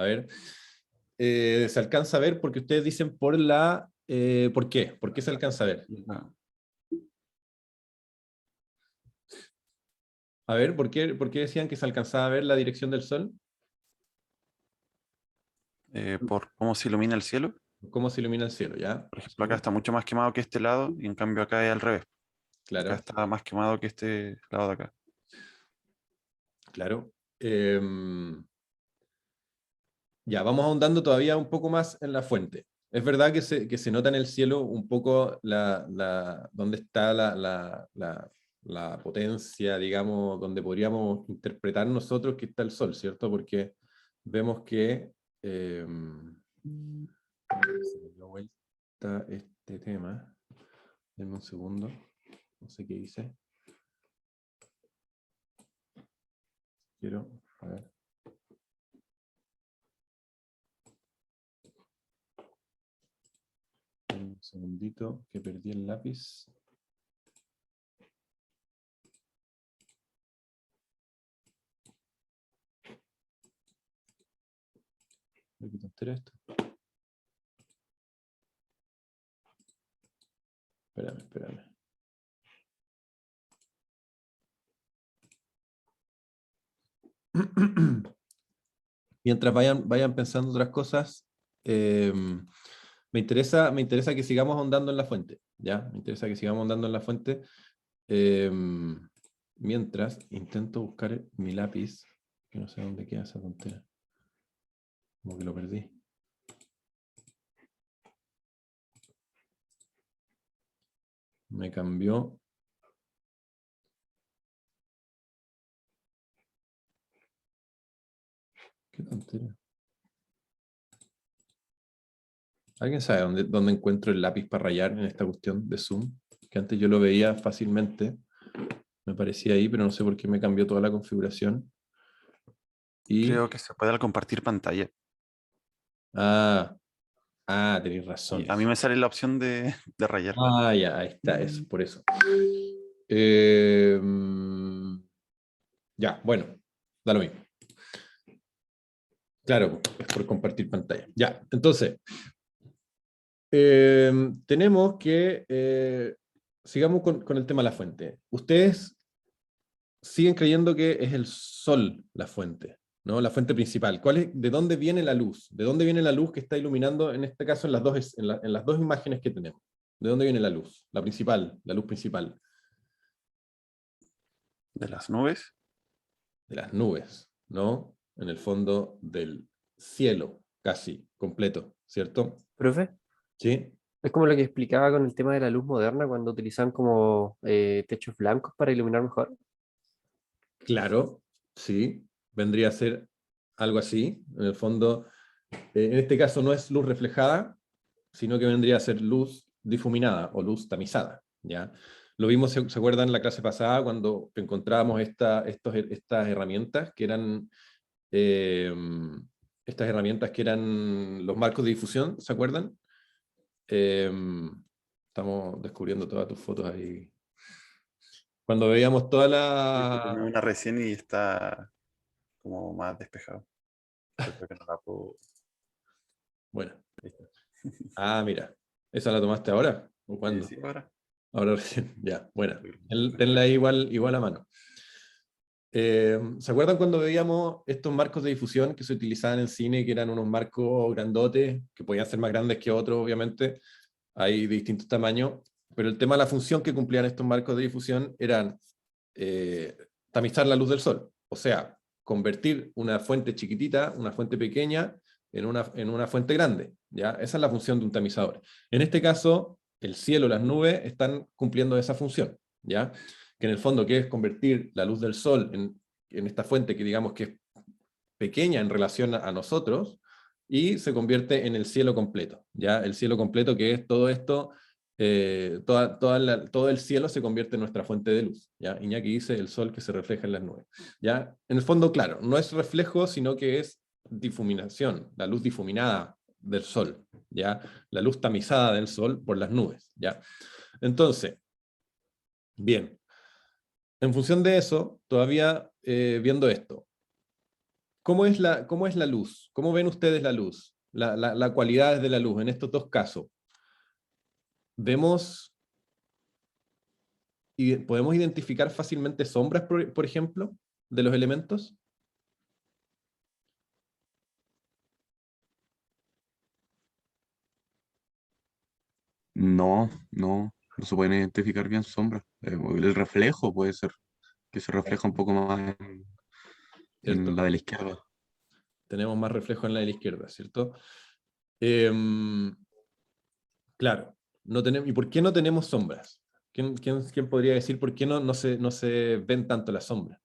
A ver, se alcanza a ver porque ustedes dicen por la... ¿por qué? ¿Por qué se alcanza a ver? A ver, por qué decían que se alcanzaba a ver la dirección del sol? Por cómo se ilumina el cielo. ¿Cómo se ilumina el cielo? ¿Ya? Por ejemplo, acá Sí, está mucho más quemado que este lado y en cambio acá es al revés. Acá claro, está más quemado que este lado de acá. claro. Ya, vamos ahondando todavía un poco más en la fuente. Es verdad que se nota en el cielo un poco dónde está la potencia, digamos, donde podríamos interpretar nosotros que está el sol, ¿cierto? Porque vemos que... se me dio vuelta este tema. Denme un segundo. No sé qué hice. Quiero... A ver. Un segundito que perdí el lápiz. ¿Qué tontera esto? Espérame. Mientras vayan pensando otras cosas, me interesa que sigamos ahondando en la fuente, ¿ya? Me interesa que sigamos ahondando en la fuente. eh, Mientras intento buscar mi lápiz, que no sé dónde queda esa tontera. Como que lo perdí. Me cambió. ¿Qué tontera? ¿Alguien sabe dónde encuentro el lápiz para rayar en esta cuestión de Zoom? Que antes yo lo veía fácilmente, me parecía ahí, pero no sé por qué me cambió toda la configuración. Y, Creo que se puede al compartir pantalla. ah, tenéis Y razón. a mí me sale la opción de rayar. Ah, ya, ahí está, eso, por eso. Eh, ya, bueno, da lo mismo. Claro, es por compartir pantalla. Ya, entonces, tenemos que, sigamos con el tema de la fuente. Ustedes siguen creyendo que es el sol la fuente, ¿no? La fuente principal. ¿De dónde viene la luz? ¿De dónde viene la luz que está iluminando, en este caso, en las dos imágenes que tenemos? ¿De dónde viene la luz? La principal, la luz principal. De las nubes. De las nubes, ¿no? En el fondo del cielo, casi completo, ¿cierto? Profe, Sí, es como lo que explicaba con el tema de la luz moderna cuando utilizan como techos blancos para iluminar mejor. claro, sí, vendría a ser algo así. En el fondo, en este caso no es luz reflejada, sino que vendría a ser luz difuminada o luz tamizada, ¿ya? Lo vimos, ¿se acuerdan en la clase pasada cuando encontrábamos estas herramientas que eran eh, los marcos de difusión, ¿se acuerdan? Eh, Estamos descubriendo todas tus fotos ahí. Cuando veíamos toda Yo tomé la... una recién y está como más despejado. Yo creo que no la puedo. Bueno, Ahí está. mira, ¿esa la tomaste ahora? ¿O Sí, cuándo? ahora. Ahora recién, ya, bueno. Creo que Tenla ahí igual a mano. ¿Se acuerdan cuando veíamos estos marcos de difusión que se utilizaban en cine, que eran unos marcos grandotes, que podían ser más grandes que otros, obviamente? Hay de distintos tamaños, pero el tema de la función que cumplían estos marcos de difusión eran eh, tamizar la luz del sol, o sea, convertir una fuente chiquitita, una fuente pequeña, en una fuente grande, ¿ya? Esa es la función de un tamizador. En este caso, el cielo, las nubes, están cumpliendo esa función, ¿ya? Que en el fondo, que es convertir la luz del sol en esta fuente que digamos que es pequeña en relación a nosotros, y se convierte en el cielo completo, ¿ya? El cielo completo que es todo esto, todo el cielo se convierte en nuestra fuente de luz, ¿ya? Iñaki dice el sol que se refleja en las nubes, ¿ya? En el fondo, claro, no es reflejo, sino que es difuminación, la luz difuminada del sol, ¿ya? La luz tamizada del sol por las nubes, ¿ya? Entonces, bien, en función de eso, todavía viendo esto, cómo es la luz? ¿Cómo ven ustedes la luz? La cualidades de la luz en estos dos casos. Vemos y podemos identificar fácilmente sombras, por ejemplo, de los elementos. No se pueden identificar bien sombras. El reflejo puede ser, que se refleja un poco más en la ¿Cierto? de la izquierda. Tenemos más reflejo en la de la izquierda, ¿cierto? Em, claro, no tenemos, ¿y por qué no tenemos sombras? ¿Quién podría decir por qué no se ven tanto las sombras?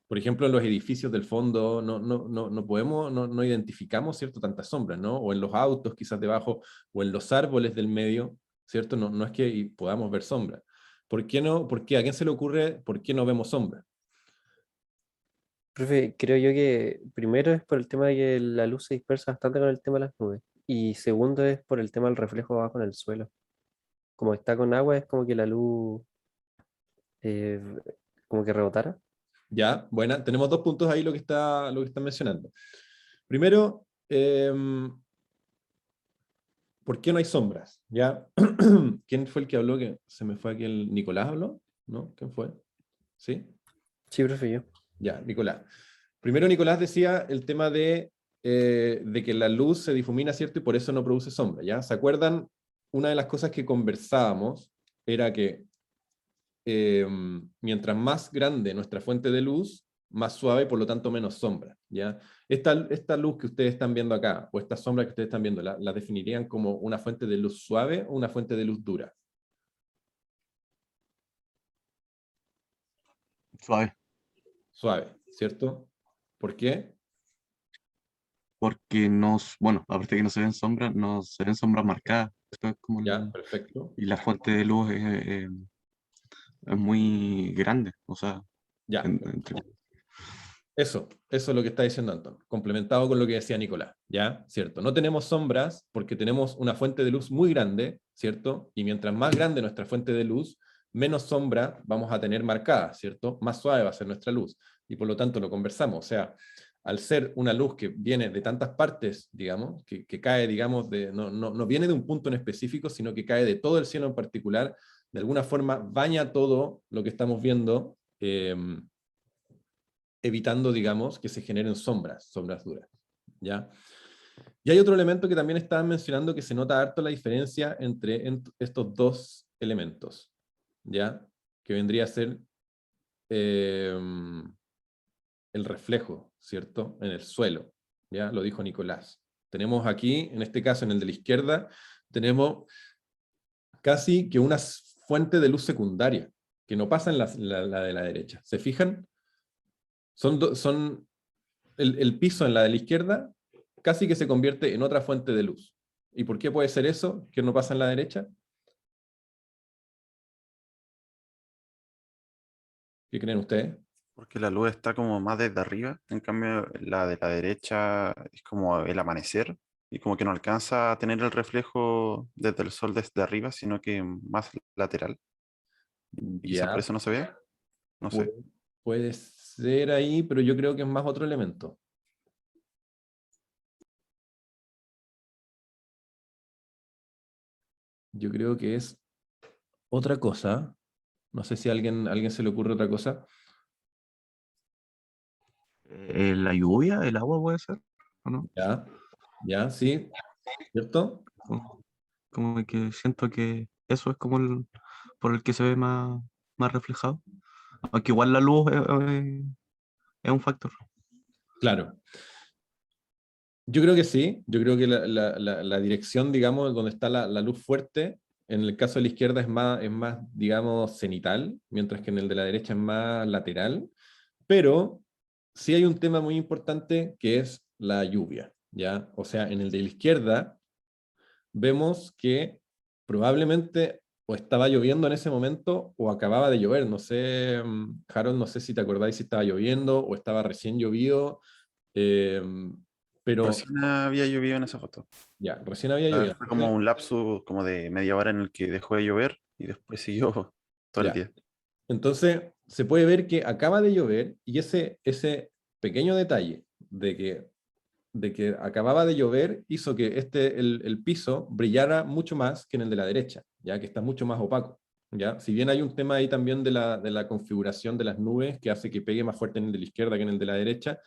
Por ejemplo, en los edificios del fondo no podemos, no identificamos, ¿cierto? Tantas sombras, ¿no? O en los autos quizás debajo, o en los árboles del medio, ¿cierto? No es que podamos ver sombras. ¿Por qué no? ¿Por qué? ¿A quién se le ocurre por qué no vemos sombras? Profe, creo yo que primero es por el tema de que la luz se dispersa bastante con el tema de las nubes. Y segundo es por el tema del reflejo abajo en el suelo. Como está con agua, es como que la luz eh, como que rebotara. Ya, buena. Tenemos dos puntos ahí lo que está mencionando. Primero, ¿por qué no hay sombras? ¿Ya? ¿Quién fue el que habló? Que se me fue aquí el Nicolás habló, ¿no? ¿Quién fue? ¿Sí? Sí, profe, yo. Ya, Nicolás. Primero Nicolás decía el tema de que la luz se difumina, ¿cierto? Y por eso no produce sombra, ¿ya? ¿Se acuerdan? Una de las cosas que conversábamos era que eh, mientras más grande nuestra fuente de luz, más suave, por lo tanto menos sombra, ¿ya? Esta luz que ustedes están viendo acá, o esta sombra que ustedes están viendo, ¿la definirían como una fuente de luz suave o una fuente de luz dura? Suave. Suave, ¿cierto? ¿Por qué? Porque bueno, aparte que no se ven sombras, no se ven sombras marcadas. Esto es como Ya, perfecto. y la fuente de luz es muy grande, o sea, Ya, entre. eso es lo que está diciendo Anton, complementado con lo que decía Nicolás, ¿ya? ¿Cierto? No tenemos sombras porque tenemos una fuente de luz muy grande, ¿cierto? Y mientras más grande nuestra fuente de luz, menos sombra vamos a tener marcada, ¿cierto? Más suave va a ser nuestra luz. Y por lo tanto lo conversamos, o sea, al ser una luz que viene de tantas partes, digamos, que cae, digamos, no viene de un punto en específico, sino que cae de todo el cielo en particular, de alguna forma baña todo lo que estamos viendo, evitando, digamos, que se generen sombras duras, ¿ya? Y hay otro elemento que también estaban mencionando que se nota harto la diferencia entre estos dos elementos, ¿ya? Que vendría a ser eh, el reflejo, ¿cierto? En el suelo, ¿ya? Lo dijo Nicolás. Tenemos aquí, en este caso, en el de la izquierda, tenemos casi que una fuente de luz secundaria, que no pasa en la de la derecha. ¿Se fijan? Son el piso en la de la izquierda casi que se convierte en otra fuente de luz. ¿Y por qué puede ser eso, que no pasa en la derecha? ¿Qué creen ustedes? Porque la luz está como más desde arriba, en cambio la de la derecha es como el amanecer y como que no alcanza a tener el reflejo desde el sol desde arriba, sino que más lateral. Y quizás por Ya, eso no se ve, no sé. pu- puede ser ahí, pero yo creo que es más otro elemento. Yo creo que es otra cosa. No sé si a alguien se le ocurre otra cosa. La lluvia, el agua puede ser, ¿o no? Ya, ya, sí, ¿cierto? Como que siento que eso es como por el que se ve más reflejado. Aunque igual la luz es un factor. Claro. Yo creo que sí, yo creo que la dirección, digamos, donde está la luz fuerte, en el caso de la izquierda es más, digamos, cenital, mientras que en el de la derecha es más lateral, pero sí hay un tema muy importante que es la lluvia, ¿ya? O sea, en el de la izquierda vemos que probablemente o estaba lloviendo en ese momento o acababa de llover, no sé, Harold, no sé si te acordáis si estaba lloviendo o estaba recién llovido, eh, pero Recién había llovido en esa foto. ya, recién había llovido. Fue como un lapso como de media hora en el que dejó de llover y después siguió todo el Ya. día. Entonces, se puede ver que acaba de llover y ese pequeño detalle de que acababa de llover hizo que el piso brillara mucho más que en el de la derecha, ya que está mucho más opaco. ¿Ya? Si bien hay un tema ahí también de la configuración de las nubes que hace que pegue más fuerte en el de la izquierda que en el de la derecha,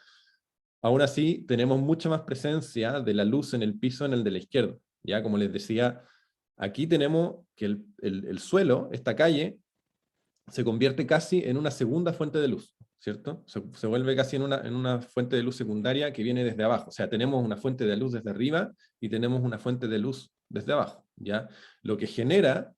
aún así tenemos mucha más presencia de la luz en el piso en el de la izquierda. ¿Ya? Como les decía, aquí tenemos que el suelo, esta calle, se convierte casi en una segunda fuente de luz, ¿cierto? Se vuelve casi en una fuente de luz secundaria que viene desde abajo. O sea, tenemos una fuente de luz desde arriba y tenemos una fuente de luz desde abajo, ¿ya? Lo que genera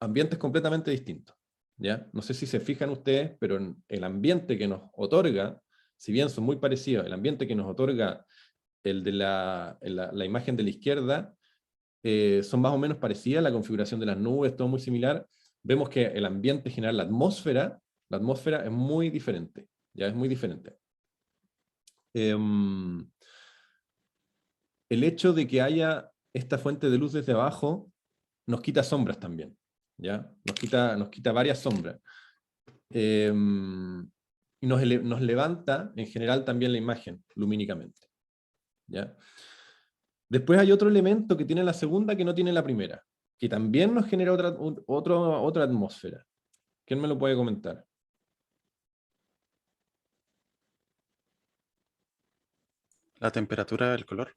ambientes completamente distintos, ¿ya? No sé si se fijan ustedes, pero en el ambiente que nos otorga, si bien son muy parecidos, el ambiente que nos otorga el de la imagen de la izquierda, son más o menos parecidas, la configuración de las nubes, todo muy similar. Vemos que el ambiente general, la atmósfera es muy diferente, ya es muy diferente. El hecho de que haya esta fuente de luz desde abajo nos quita sombras también, ¿ya? Nos quita varias sombras. Y nos levanta en general también la imagen lumínicamente, ¿ya? Después hay otro elemento que tiene la segunda que no tiene la primera, que también nos genera otra atmósfera. ¿Quién me lo puede comentar? La temperatura del color.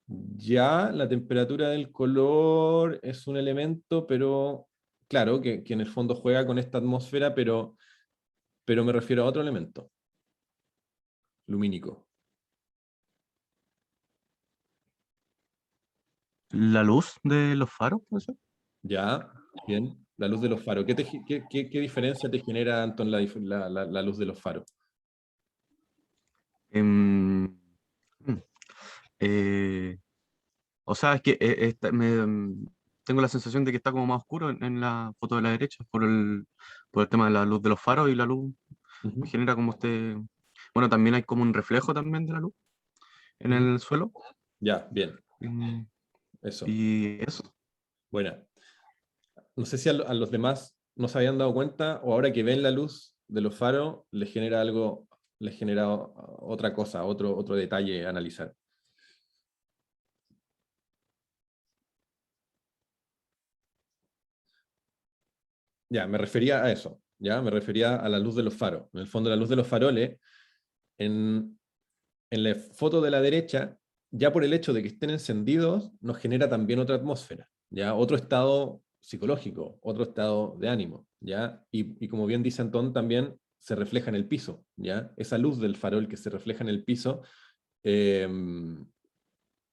Ya, la temperatura del color es un elemento, pero claro, que en el fondo juega con esta atmósfera, pero me refiero a otro elemento, lumínico. La luz de los faros, ¿puede ser? Ya, bien. La luz de los faros. ¿Qué diferencia te genera, Anton, la luz de los faros? Em, mm, eh, o sea, es que tengo la sensación de que está como más oscuro en la foto de la derecha por el tema de la luz de los faros y la luz me Ujú. genera como este... Bueno, también hay como un reflejo también de la luz en Ujú. el suelo. Ya, bien. Mm, Eso. Y eso. Buena. No sé si a los demás no se habían dado cuenta o ahora que ven la luz de los faros les genera algo, les genera otra cosa, otro detalle a analizar. Ya, me refería a eso, ya, me refería a la luz de los faros. En el fondo, la luz de los faroles, en, en la foto de la derecha, ya por el hecho de que estén encendidos, nos genera también otra atmósfera, ya, otro estado psicológico, otro estado de ánimo, ya, y como bien dice Antón, también se refleja en el piso, ya, esa luz del farol que se refleja en el piso, eh,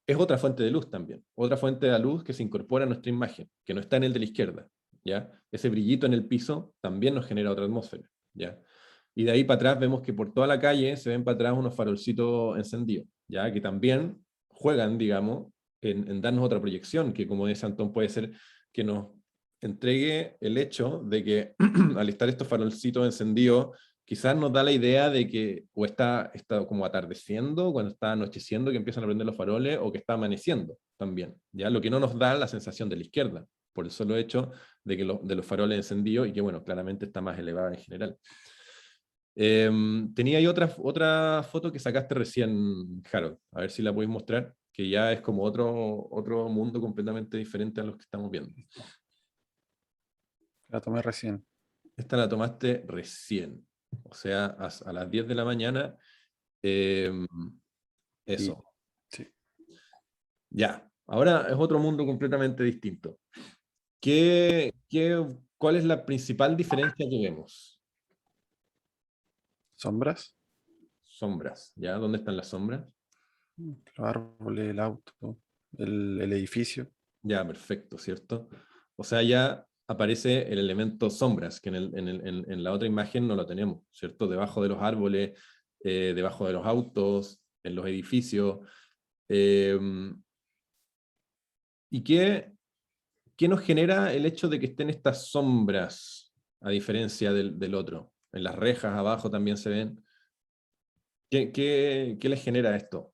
es otra fuente de luz también, otra fuente de luz que se incorpora a nuestra imagen, que no está en el de la izquierda, ¿ya? Ese brillito en el piso también nos genera otra atmósfera, ¿ya? Y de ahí para atrás vemos que por toda la calle se ven para atrás unos farolcitos encendidos, ¿ya? Que también juegan, digamos, en darnos otra proyección, que como dice Antón puede ser que nos entregue el hecho de que al estar estos farolcitos encendidos quizás nos da la idea de que o está como atardeciendo, cuando está anocheciendo que empiezan a prender los faroles, o que está amaneciendo también, ¿ya? Lo que no nos da la sensación de la izquierda, por el solo hecho de, de los faroles encendidos, y que bueno, claramente está más elevada en general. Tenía ahí otra foto que sacaste recién, Harold, a ver si la podéis mostrar, que ya es como otro mundo completamente diferente a los que estamos viendo. La tomé recién. Esta la tomaste recién, o sea, a las 10 de la mañana. Em, Sí, Eso. sí. Ya. Ahora es otro mundo completamente distinto. ¿Cuál es la principal diferencia que vemos? Sombras, Sombras. ¿Ya? ¿Dónde están las sombras? los árboles, el auto, el edificio. Ya, perfecto, ¿cierto? O sea, ya aparece el elemento sombras, que en la otra imagen no lo tenemos, ¿cierto? Debajo de los árboles, debajo de los autos, en los edificios. ¿Y qué nos genera el hecho de que estén estas sombras, a diferencia del otro? En las rejas abajo también se ven. ¿Qué les genera esto?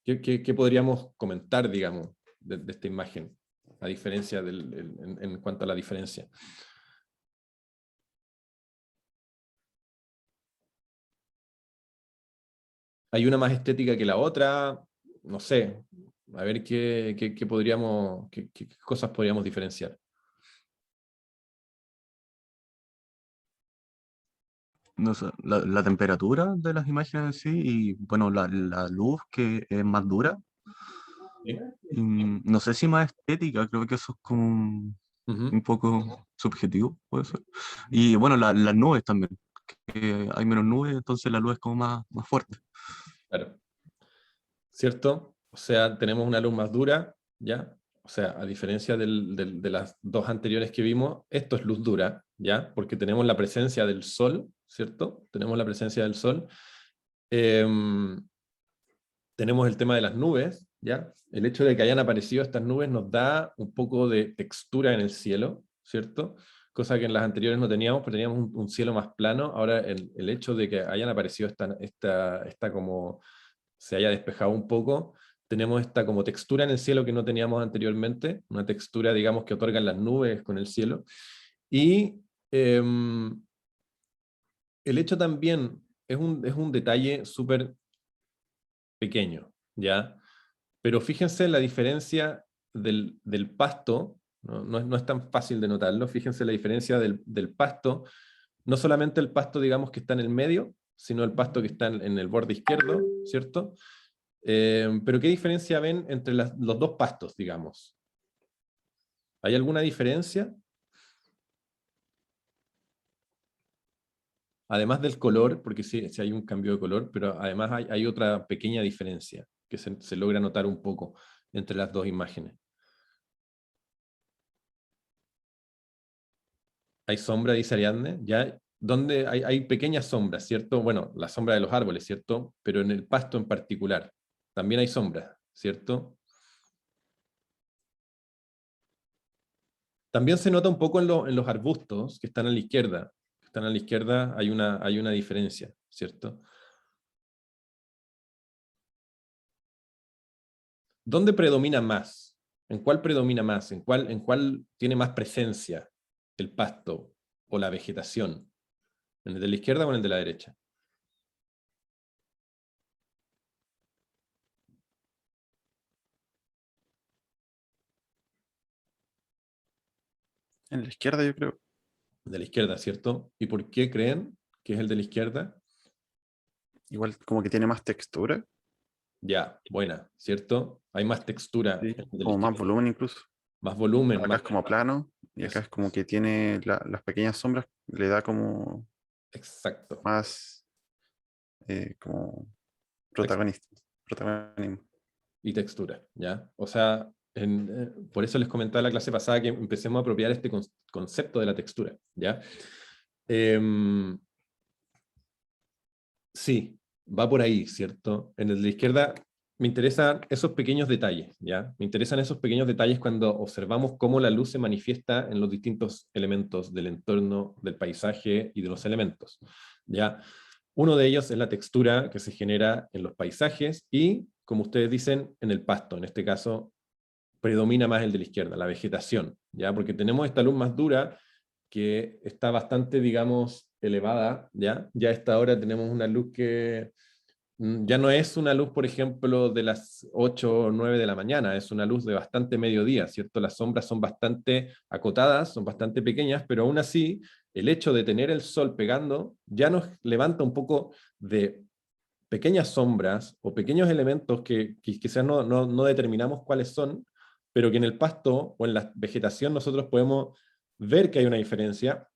¿Qué podríamos comentar, digamos, de esta imagen? A diferencia en cuanto a la diferencia. hay una más estética que la otra, no sé, a ver qué podríamos, qué cosas podríamos diferenciar. No sé, la temperatura de las imágenes en sí y, bueno, la luz que es más dura. ¿Sí? Y no sé si más estética, creo que eso es como Ujú, un poco subjetivo, puede ser. Y bueno, las nubes también, que hay menos nubes, entonces la luz es como más fuerte. claro. ¿Cierto? O sea, tenemos una luz más dura, ¿ya? O sea, a diferencia de las dos anteriores que vimos, esto es luz dura, ¿ya? Porque tenemos la presencia del sol, ¿cierto? Tenemos la presencia del sol. Em, tenemos el tema de las nubes, ¿ya? El hecho de que hayan aparecido estas nubes nos da un poco de textura en el cielo, ¿cierto? Cosa que en las anteriores no teníamos, pero teníamos un cielo más plano. Ahora el hecho de que hayan aparecido esta como se haya despejado un poco, tenemos esta como textura en el cielo que no teníamos anteriormente, una textura, digamos, que otorgan las nubes con el cielo. Y el hecho también es un detalle súper pequeño, ¿ya? Pero fíjense la diferencia del pasto, no es tan fácil de notarlo, fíjense la diferencia del pasto, no solamente el pasto, digamos, que está en el medio, sino el pasto que está en el borde izquierdo, ¿cierto? Pero ¿qué diferencia ven entre los dos pastos, digamos? ¿Hay alguna diferencia? Además del color, porque sí hay un cambio de color, pero además hay otra pequeña diferencia que se logra notar un poco entre las dos imágenes. Hay sombra, dice Ariadne, ¿ya? Donde hay pequeñas sombras, ¿cierto? Bueno, la sombra de los árboles, ¿cierto? Pero en el pasto en particular, también hay sombras, ¿cierto? También se nota un poco en los arbustos que están a la izquierda. Están a la izquierda, hay una diferencia, ¿cierto? ¿Dónde predomina más? ¿En cuál predomina más? En cuál tiene más presencia el pasto o la vegetación? ¿En el de la izquierda o en el de la derecha? En la izquierda, yo creo. De la izquierda, ¿cierto? ¿Y por qué creen que es el de la izquierda? Igual como que tiene más textura, Ya, buena, ¿cierto? Hay más textura sí, en el de la como más izquierda. volumen incluso. Más volumen, Acá más... es como plano y acá Eso, es como que tiene las pequeñas sombras, le da como exacto. más como Tex- protagonismo. y textura, ¿ya? O sea, por eso les comentaba en la clase pasada que empecemos a apropiar este concepto de la textura, ¿ya? Em, sí, va por ahí, ¿cierto? En el de la izquierda me interesan esos pequeños detalles, ¿ya? Me interesan esos pequeños detalles cuando observamos cómo la luz se manifiesta en los distintos elementos del entorno, del paisaje y de los elementos, ¿ya? Uno de ellos es la textura que se genera en los paisajes y, como ustedes dicen, en el pasto. En este caso, predomina más el de la izquierda, la vegetación, ¿ya? Porque tenemos esta luz más dura que está bastante, digamos, elevada, ¿ya? Ya a esta hora tenemos una luz que ya no es una luz, por ejemplo, de las 8 o 9 de la mañana, es una luz de bastante mediodía, ¿cierto? Las sombras son bastante acotadas, son bastante pequeñas, pero aún así, el hecho de tener el sol pegando ya nos levanta un poco de pequeñas sombras o pequeños elementos que quizás no determinamos cuáles son, pero que en el pasto o en la vegetación nosotros podemos ver que hay una diferencia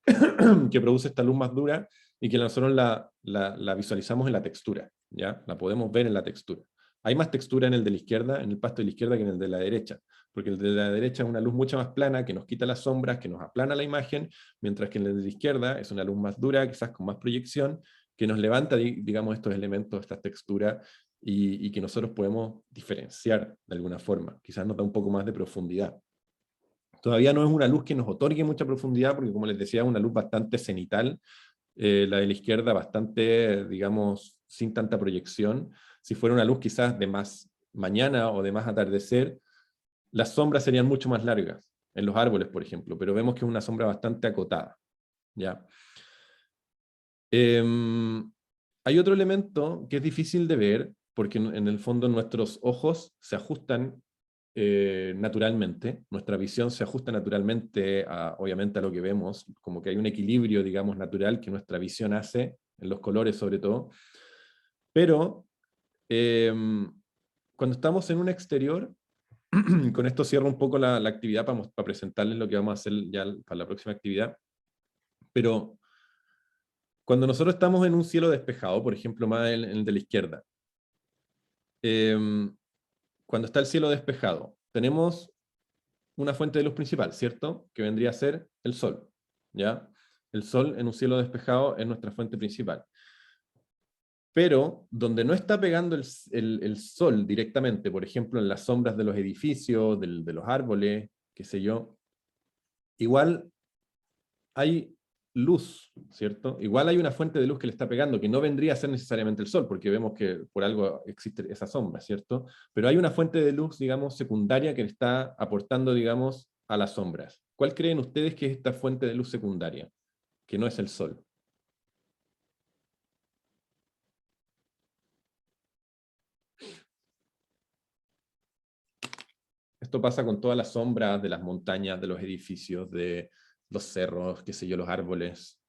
que produce esta luz más dura y que nosotros la visualizamos en la textura, ¿ya? La podemos ver en la textura. Hay más textura en el de la izquierda, en el pasto de la izquierda que en el de la derecha, porque el de la derecha es una luz mucho más plana que nos quita las sombras, que nos aplana la imagen, mientras que el de la izquierda es una luz más dura, quizás con más proyección, que nos levanta, digamos, estos elementos, estas texturas, y que nosotros podemos diferenciar de alguna forma. Quizás nos da un poco más de profundidad. Todavía no es una luz que nos otorgue mucha profundidad, porque como les decía, es una luz bastante cenital, la de la izquierda bastante, digamos, sin tanta proyección. Si fuera una luz quizás de más mañana o de más atardecer, las sombras serían mucho más largas, en los árboles, por ejemplo, pero vemos que es una sombra bastante acotada, ¿ya? hay otro elemento que es difícil de ver, porque en el fondo nuestros ojos se ajustan naturalmente, nuestra visión se ajusta naturalmente, obviamente, a lo que vemos, como que hay un equilibrio, digamos, natural que nuestra visión hace, en los colores sobre todo, pero cuando estamos en un exterior, con esto cierro un poco la actividad para presentarles lo que vamos a hacer ya para la próxima actividad, pero cuando nosotros estamos en un cielo despejado, por ejemplo, más en el de la izquierda, cuando está el cielo despejado, tenemos una fuente de luz principal, ¿cierto? Que vendría a ser el sol, ¿ya? El sol en un cielo despejado es nuestra fuente principal. Pero donde no está pegando el sol directamente, por ejemplo, en las sombras de los edificios, de los árboles, qué sé yo, igual hay luz, ¿cierto? Igual hay una fuente de luz que le está pegando, que no vendría a ser necesariamente el sol, porque vemos que por algo existe esa sombra, ¿cierto? Pero hay una fuente de luz, digamos, secundaria que le está aportando, digamos, a las sombras. ¿Cuál creen ustedes que es esta fuente de luz secundaria? Que no es el sol. Esto pasa con todas las sombras de las montañas, de los edificios, de los cerros, qué sé yo, los árboles.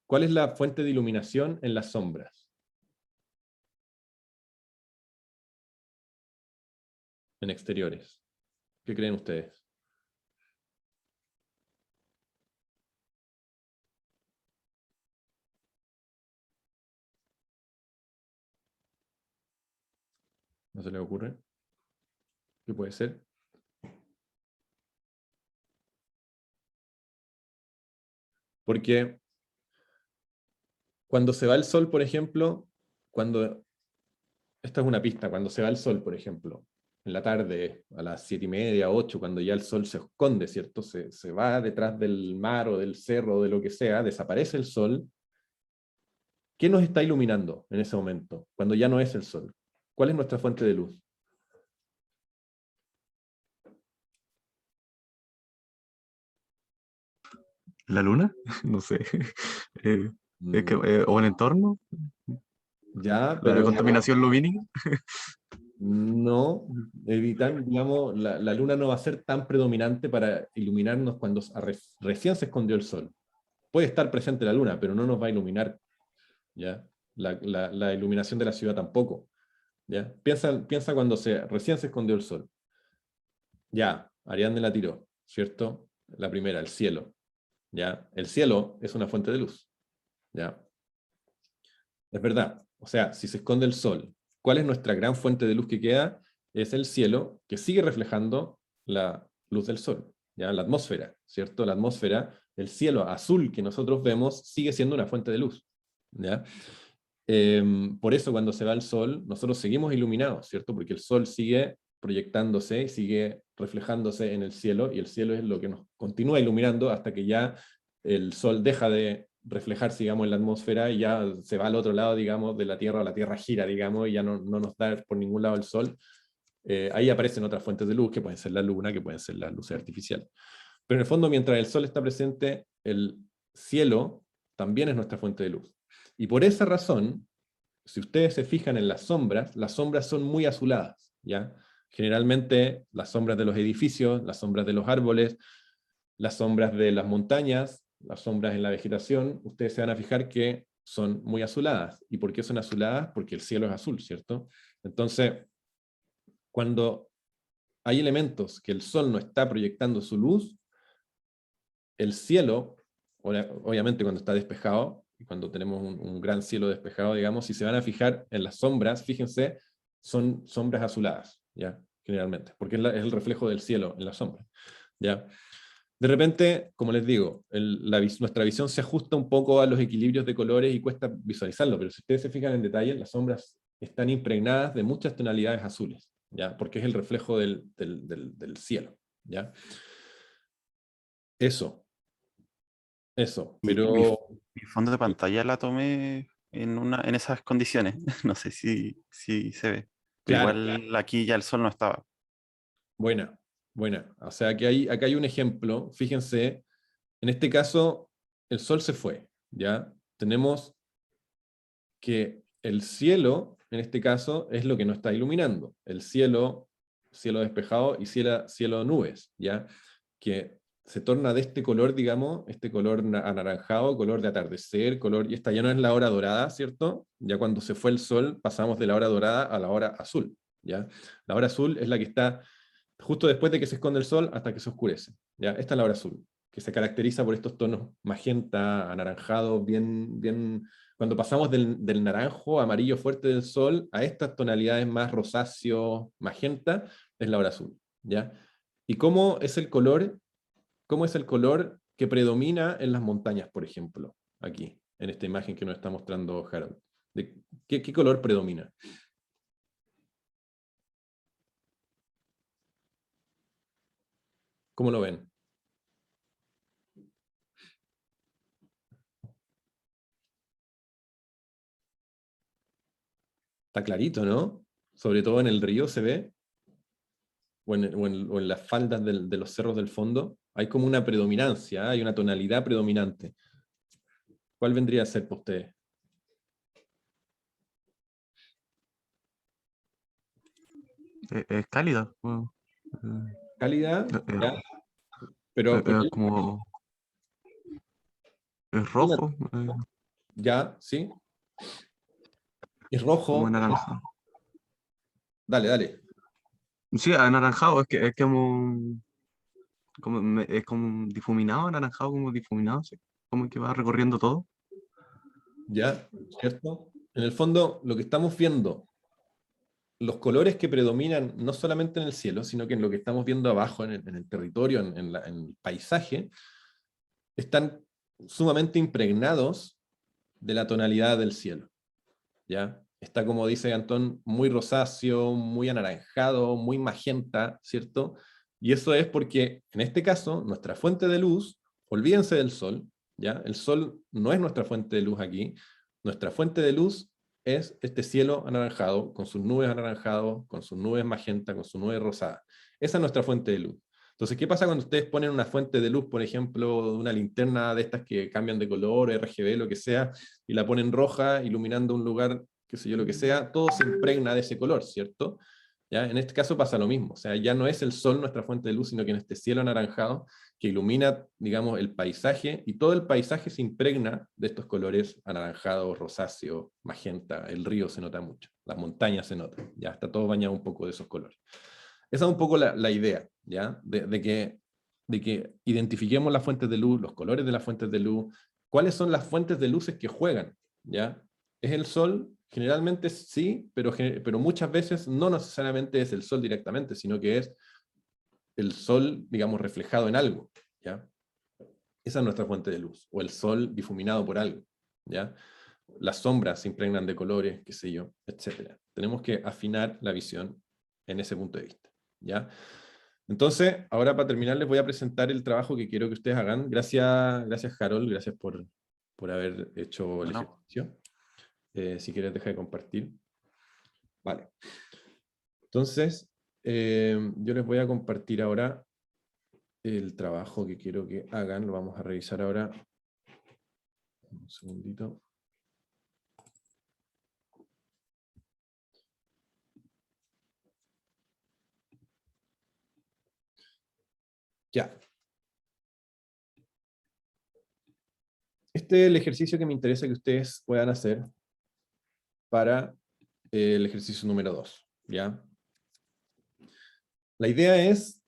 ¿Cuál es la fuente de iluminación en las sombras? En exteriores. ¿Qué creen ustedes? ¿No se les ocurre? ¿Qué puede ser? Porque cuando se va el sol, por ejemplo, esta es una pista, cuando se va el sol, por ejemplo, en la tarde, a las 7:30, 8, cuando ya el sol se esconde, ¿cierto? Se va detrás del mar o del cerro o de lo que sea, desaparece el sol. ¿Qué nos está iluminando en ese momento, cuando ya no es el sol? ¿Cuál es nuestra fuente de luz? ¿La luna? No sé. Eh, Mm, ¿O el entorno? Ya, ¿La pero contaminación lumínica? no evitan, digamos, la luna no va a ser tan predominante para iluminarnos cuando recién se escondió el sol. Puede estar presente la luna, pero no nos va a iluminar, ¿ya? La iluminación de la ciudad tampoco, ¿ya? Piensa cuando recién se escondió el sol. Ya, Ariadne la tiró, ¿cierto? La primera, el cielo, ¿ya? El cielo es una fuente de luz, ¿ya? Es verdad. O sea, si se esconde el sol, ¿cuál es nuestra gran fuente de luz que queda? Es el cielo, que sigue reflejando la luz del sol, ¿ya? La atmósfera, ¿cierto? La atmósfera, el cielo azul que nosotros vemos, sigue siendo una fuente de luz, ¿ya? Por eso cuando se va el sol, nosotros seguimos iluminados, ¿cierto? Porque el sol sigue proyectándose y sigue reflejándose en el cielo, y el cielo es lo que nos continúa iluminando hasta que ya el sol deja de reflejarse, digamos, en la atmósfera y ya se va al otro lado, digamos, de la Tierra, o la Tierra gira, digamos, y ya no nos da por ningún lado el sol. Ahí aparecen otras fuentes de luz, que pueden ser la luna, que pueden ser las luces artificiales. Pero en el fondo, mientras el sol está presente, el cielo también es nuestra fuente de luz. Y por esa razón, si ustedes se fijan en las sombras son muy azuladas, ¿ya? Generalmente las sombras de los edificios, las sombras de los árboles, las sombras de las montañas, las sombras en la vegetación, ustedes se van a fijar que son muy azuladas. ¿Y por qué son azuladas? Porque el cielo es azul, ¿cierto? Entonces, cuando hay elementos que el sol no está proyectando su luz, el cielo, obviamente cuando está despejado, cuando tenemos un gran cielo despejado, digamos, si se van a fijar en las sombras, fíjense, son sombras azuladas, ¿ya? Generalmente, porque es el reflejo del cielo en la sombra, ¿ya? De repente, como les digo, nuestra visión se ajusta un poco a los equilibrios de colores y cuesta visualizarlo, pero si ustedes se fijan en detalle, las sombras están impregnadas de muchas tonalidades azules, ¿ya? Porque es el reflejo del cielo, ¿ya? Eso, Y mi, pero mi fondo de pantalla la tomé en esas condiciones. No sé si se ve. Pero claro, igual aquí ya el sol no estaba. buena, buena. O sea, que acá hay un ejemplo, fíjense, en este caso el sol se fue, ¿ya? tenemos que el cielo, en este caso, es lo que nos está iluminando. El cielo, cielo despejado y cielo nubes, ¿ya? Que se torna de este color, digamos, este color anaranjado, color de atardecer, color, y esta ya no es la hora dorada, ¿cierto? Ya cuando se fue el sol, pasamos de la hora dorada a la hora azul, ¿ya? La hora azul es la que está justo después de que se esconde el sol hasta que se oscurece, ¿ya? Esta es la hora azul, que se caracteriza por estos tonos magenta, anaranjado, bien. Cuando pasamos del naranjo, amarillo fuerte del sol, a estas tonalidades más rosáceo, magenta, es la hora azul, ¿ya? ¿Y cómo es el color? ¿Cómo es el color que predomina en las montañas, por ejemplo? Aquí, en esta imagen que nos está mostrando Harold. ¿Qué color predomina? ¿Cómo lo ven? Está clarito, ¿no? Sobre todo en el río se ve, o en las faldas de los cerros del fondo, hay como una predominancia, ¿eh? Hay una tonalidad predominante. ¿Cuál vendría a ser para ustedes? Es cálida. Cálida, Eh, ¿ya? Pero como es rojo, ya, ¿sí? Es como rojo. naranja. Dale. Sí, anaranjado, es es como difuminado, anaranjado, como difuminado, sí. Como que va recorriendo todo. ¿Ya? ¿Cierto? En el fondo, lo que estamos viendo, los colores que predominan no solamente en el cielo, sino que en lo que estamos viendo abajo, en el territorio, en el paisaje, están sumamente impregnados de la tonalidad del cielo, ¿ya? Está, como dice Antón, muy rosáceo, muy anaranjado, muy magenta, ¿cierto? Y eso es porque, en este caso, nuestra fuente de luz, olvídense del sol, ¿ya? El sol no es nuestra fuente de luz aquí. Nuestra fuente de luz es este cielo anaranjado, con sus nubes anaranjadas, con sus nubes magenta, con sus nubes rosadas. Esa es nuestra fuente de luz. Entonces, ¿qué pasa cuando ustedes ponen una fuente de luz, por ejemplo, una linterna de estas que cambian de color, RGB, lo que sea, y la ponen roja, iluminando un lugar, qué sé yo, lo que sea, todo se impregna de ese color, ¿cierto? ¿Ya? En este caso pasa lo mismo, o sea, ya no es el sol nuestra fuente de luz, sino que en este cielo anaranjado que ilumina, digamos, el paisaje, y todo el paisaje se impregna de estos colores anaranjado, rosáceo, magenta, el río se nota mucho, las montañas se notan, ya está todo bañado un poco de esos colores. Esa es un poco la idea, ¿ya? De que identifiquemos las fuentes de luz, los colores de las fuentes de luz, cuáles son las fuentes de luces que juegan, ¿ya? ¿Es el sol? Generalmente sí, pero muchas veces no necesariamente es el sol directamente, sino que es el sol, digamos, reflejado en algo, ¿ya? Esa es nuestra fuente de luz, o el sol difuminado por algo, ¿ya? Las sombras se impregnan de colores, qué sé yo, etc. Tenemos que afinar la visión en ese punto de vista, ¿ya? Entonces, ahora para terminar les voy a presentar el trabajo que quiero que ustedes hagan. Gracias Harold, gracias por haber hecho el Bueno, ejercicio. Si quieres deja de compartir. Vale. Entonces, yo les voy a compartir ahora el trabajo que quiero que hagan. Lo vamos a revisar ahora. Un segundito. Ya. Este es el ejercicio que me interesa que ustedes puedan hacer para el ejercicio número 2, ¿ya? La idea es,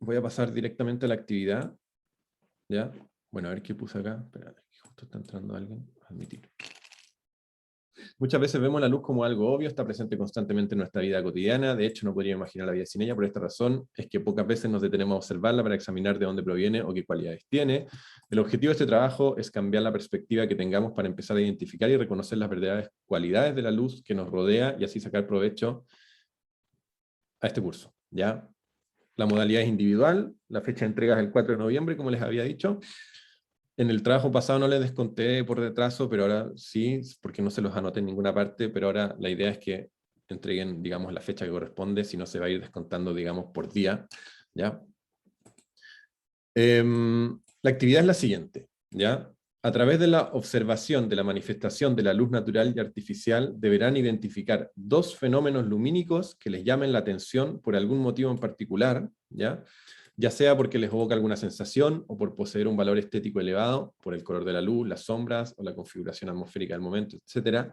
voy a pasar directamente a la actividad, ¿ya? Bueno, a ver qué puse acá. Espera, justo está entrando alguien. Admitir. Muchas veces vemos la luz como algo obvio, está presente constantemente en nuestra vida cotidiana, de hecho no podría imaginar la vida sin ella, por esta razón es que pocas veces nos detenemos a observarla para examinar de dónde proviene o qué cualidades tiene. El objetivo de este trabajo es cambiar la perspectiva que tengamos para empezar a identificar y reconocer las verdaderas cualidades de la luz que nos rodea y así sacar provecho a este curso, ¿ya? La modalidad es individual, la fecha de entrega es el 4 de noviembre, como les había dicho. En el trabajo pasado no les desconté por retraso, pero ahora sí, porque no se los anoté en ninguna parte, pero ahora la idea es que entreguen, digamos, la fecha que corresponde, si no se va a ir descontando, digamos, por día, ¿ya? La actividad es la siguiente, ¿ya? A través de la observación de la manifestación de la luz natural y artificial, deberán identificar dos fenómenos lumínicos que les llamen la atención por algún motivo en particular, ya sea porque les evoca alguna sensación o por poseer un valor estético elevado, por el color de la luz, las sombras o la configuración atmosférica del momento, etc.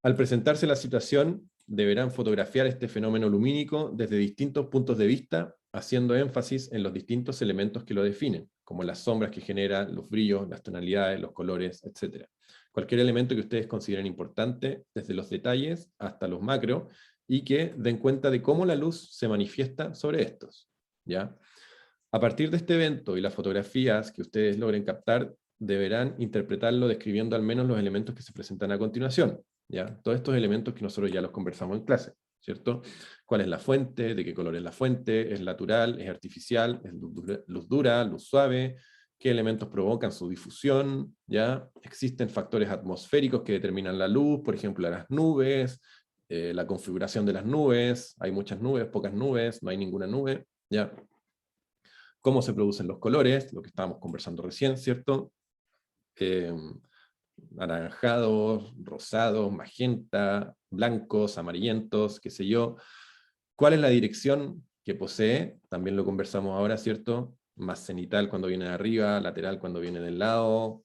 Al presentarse la situación, deberán fotografiar este fenómeno lumínico desde distintos puntos de vista, haciendo énfasis en los distintos elementos que lo definen, como las sombras que genera, los brillos, las tonalidades, los colores, etc. Cualquier elemento que ustedes consideren importante, desde los detalles hasta los macro, y que den cuenta de cómo la luz se manifiesta sobre estos, ¿ya? A partir de este evento y las fotografías que ustedes logren captar, deberán interpretarlo describiendo al menos los elementos que se presentan a continuación, ¿ya? Todos estos elementos que nosotros ya los conversamos en clase, ¿cierto? ¿Cuál es la fuente? ¿De qué color es la fuente? ¿Es natural? ¿Es artificial? ¿Es luz dura? ¿Luz suave? ¿Qué elementos provocan su difusión? ¿Ya? Existen factores atmosféricos que determinan la luz, por ejemplo, las nubes, la configuración de las nubes, hay muchas nubes, pocas nubes, no hay ninguna nube, ¿ya? Cómo se producen los colores, lo que estábamos conversando recién, ¿cierto? Anaranjados, rosados, magenta, blancos, amarillentos, qué sé yo. ¿Cuál es la dirección que posee? También lo conversamos ahora, ¿cierto? Más cenital cuando viene de arriba, lateral cuando viene del lado.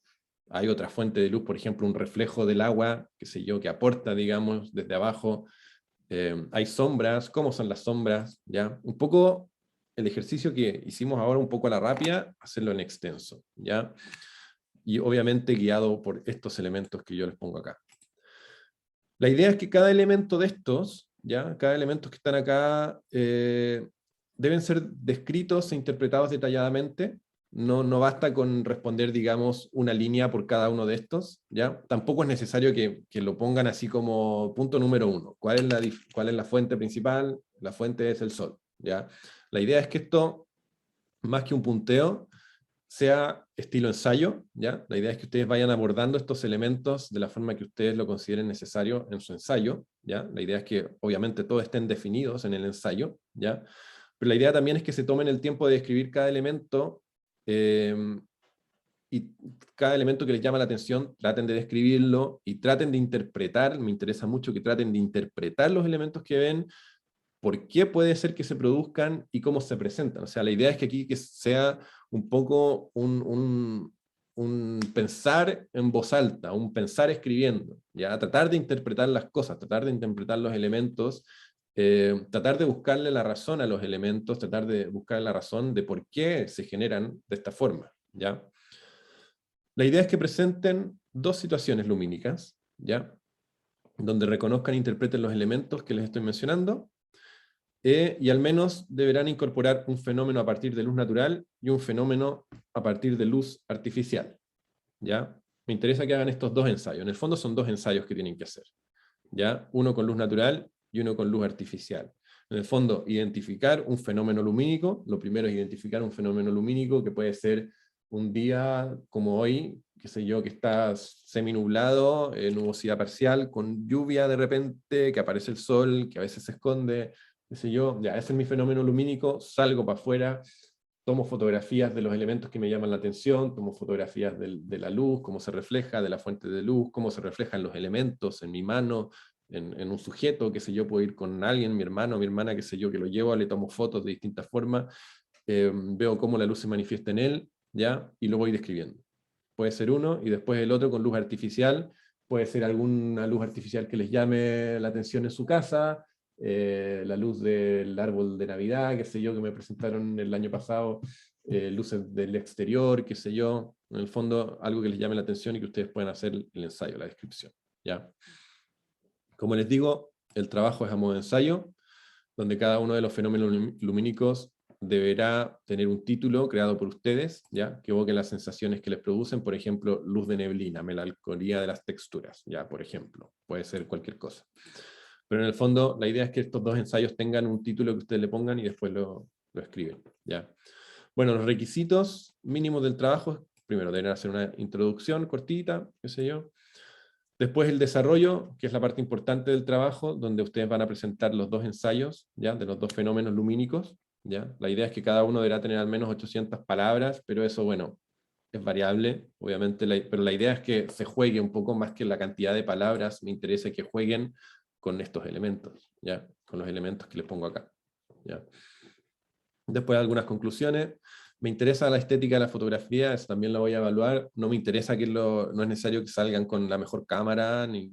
Hay otra fuente de luz, por ejemplo, un reflejo del agua, qué sé yo, que aporta, digamos, desde abajo. Hay sombras, ¿cómo son las sombras? ¿Ya? Un poco el ejercicio que hicimos ahora un poco a la rápida, hacerlo en extenso, ¿ya? Y obviamente guiado por estos elementos que yo les pongo acá. La idea es que cada elemento de estos, ¿ya? Cada elemento que están acá, deben ser descritos e interpretados detalladamente. No basta con responder, digamos, una línea por cada uno de estos, ¿ya? Tampoco es necesario que lo pongan así como punto número 1. ¿Cuál es la fuente principal? La fuente es el sol, ¿ya? La idea es que esto, más que un punteo, sea estilo ensayo, ¿ya? La idea es que ustedes vayan abordando estos elementos de la forma que ustedes lo consideren necesario en su ensayo, ¿ya? La idea es que obviamente todos estén definidos en el ensayo, ¿ya? Pero la idea también es que se tomen el tiempo de describir cada elemento, y cada elemento que les llama la atención, traten de describirlo y traten de interpretar, me interesa mucho que traten de interpretar los elementos que ven, por qué puede ser que se produzcan y cómo se presentan. O sea, la idea es que aquí que sea un poco un pensar en voz alta, un pensar escribiendo, ¿ya? Tratar de interpretar las cosas, tratar de interpretar los elementos, tratar de buscarle la razón a los elementos, tratar de buscar la razón de por qué se generan de esta forma, ¿ya? La idea es que presenten dos situaciones lumínicas, ¿ya? Donde reconozcan e interpreten los elementos que les estoy mencionando, y al menos deberán incorporar un fenómeno a partir de luz natural y un fenómeno a partir de luz artificial, ¿ya? Me interesa que hagan estos dos ensayos. En el fondo son dos ensayos que tienen que hacer, ¿ya? Uno con luz natural y uno con luz artificial. En el fondo, identificar un fenómeno lumínico. Lo primero es identificar un fenómeno lumínico que puede ser un día como hoy, qué sé yo, que está seminublado, nubosidad parcial, con lluvia de repente, que aparece el sol, que a veces se esconde, qué sé yo, ya, ese es mi fenómeno lumínico, salgo para afuera, tomo fotografías de los elementos que me llaman la atención, tomo fotografías de la luz, cómo se refleja, de la fuente de luz, cómo se reflejan los elementos en mi mano, en un sujeto, qué sé yo, puedo ir con alguien, mi hermano, mi hermana, qué sé yo, que lo llevo, le tomo fotos de distintas formas, veo cómo la luz se manifiesta en él, ¿ya? Y lo voy describiendo. Puede ser uno, y después el otro con luz artificial, puede ser alguna luz artificial que les llame la atención en su casa, la luz del árbol de Navidad, qué sé yo, que me presentaron el año pasado, luces del exterior, qué sé yo, en el fondo algo que les llame la atención y que ustedes puedan hacer el ensayo, la descripción, ¿ya? Como les digo, el trabajo es a modo de ensayo, donde cada uno de los fenómenos lumínicos deberá tener un título creado por ustedes, ¿ya? Que evoque las sensaciones que les producen, por ejemplo, luz de neblina, melancolía de las texturas, ya, por ejemplo, puede ser cualquier cosa. Pero en el fondo, la idea es que estos dos ensayos tengan un título que ustedes le pongan y después lo escriben, ¿ya? Bueno, los requisitos mínimos del trabajo, primero deben hacer una introducción cortita, qué sé yo. Después el desarrollo, que es la parte importante del trabajo, donde ustedes van a presentar los dos ensayos, ¿ya? De los dos fenómenos lumínicos, ¿ya? La idea es que cada uno deberá tener al menos 800 palabras, pero eso, bueno, es variable, obviamente, pero la idea es que se juegue un poco más que la cantidad de palabras, me interesa que jueguen con estos elementos, ¿ya? Con los elementos que les pongo acá, ¿ya? Después algunas conclusiones. Me interesa la estética de la fotografía, eso también la voy a evaluar. No me interesa no es necesario que salgan con la mejor cámara, ni